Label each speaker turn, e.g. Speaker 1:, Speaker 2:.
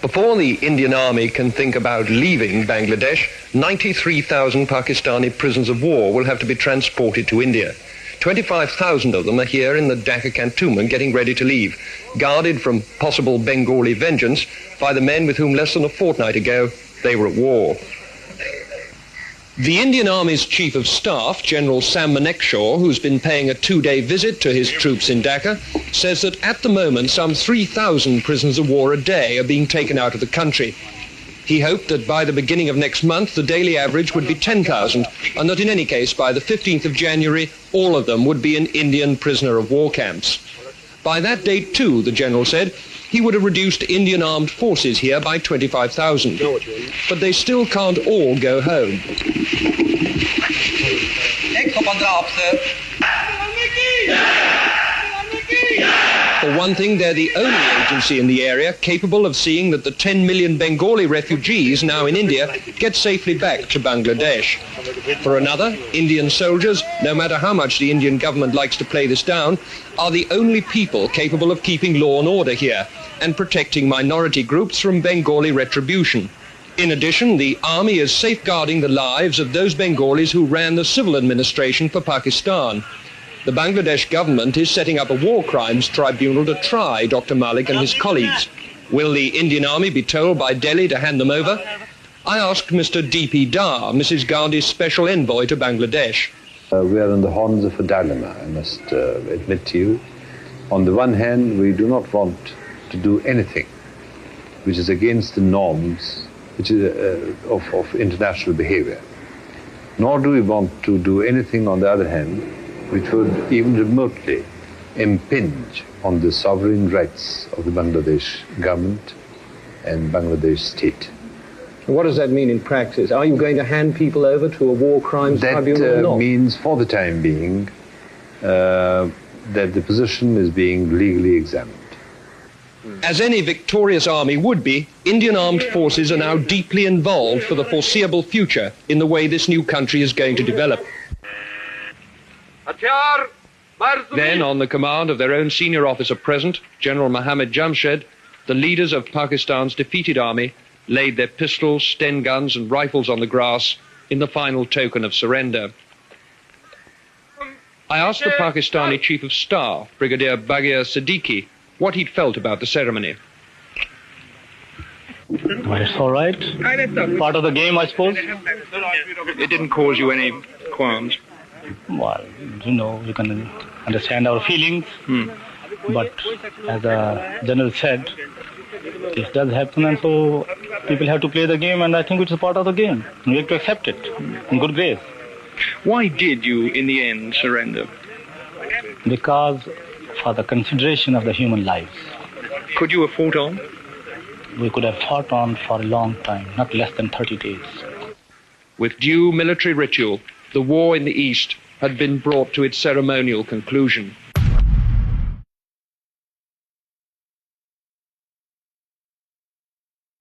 Speaker 1: Before the Indian Army can think about leaving Bangladesh, 93,000 Pakistani prisoners of war will have to be transported to India. 25,000 of them are here in the Dhaka cantonment getting ready to leave, guarded from possible Bengali vengeance by the men with whom less than a fortnight ago they were at war. The Indian Army's Chief of Staff, General Sam Manekshaw, who's been paying a 2-day visit to his troops in Dhaka, says that at the moment some 3,000 prisoners of war a day are being taken out of the country. He hoped that by the beginning of next month the daily average would be 10,000 and that in any case by the 15th of January all of them would be in Indian prisoner of war camps. By that date too, the General said, he would have reduced Indian armed forces here by 25,000. But they still can't all go home. For one thing, they're the only agency in the area capable of seeing that the 10 million Bengali refugees now in India get safely back to Bangladesh. For another, Indian soldiers, no matter how much the Indian government likes to play this down, are the only people capable of keeping law and order here and protecting minority groups from Bengali retribution. In addition, the army is safeguarding the lives of those Bengalis who ran the civil administration for Pakistan. The Bangladesh government is setting up a war crimes tribunal to try Dr. Malik and his colleagues. Will the Indian Army be told by Delhi to hand them over? I asked Mr. D.P. Dar, Mrs. Gandhi's special envoy to Bangladesh.
Speaker 2: We are on the horns of a dilemma, I must admit to you. On the one hand, we do not want to do anything which is against the norms of international behavior. Nor do we want to do anything, on the other hand, which would even remotely impinge on the sovereign rights of the Bangladesh government and Bangladesh state.
Speaker 1: What does that mean in practice? Are you going to hand people over to a war crimes tribunal or not?
Speaker 2: That means, for the time being, that the position is being legally examined.
Speaker 1: As any victorious army would be, Indian armed forces are now deeply involved for the foreseeable future in the way this new country is going to develop. Then, on the command of their own senior officer present, General Mohammad Jamshed, the leaders of Pakistan's defeated army laid their pistols, Sten guns and rifles on the grass in the final token of surrender. I asked the Pakistani Chief of Staff, Brigadier Baghir Siddiqui, what he'd felt about the ceremony.
Speaker 3: Well, it's all right. Part of the game, I suppose.
Speaker 1: It didn't cause you any qualms?
Speaker 3: Well, you know, you can understand our feelings. But as the General said, this does happen, and so people have to play the game, and I think it's a part of the game. We have to accept it in good grace.
Speaker 1: Why did you, in the end, surrender?
Speaker 3: Because for the consideration of the human lives.
Speaker 1: Could you have fought on?
Speaker 3: We could have fought on for a long time, not less than 30 days.
Speaker 1: With due military ritual, the war in the East had been brought to its ceremonial conclusion.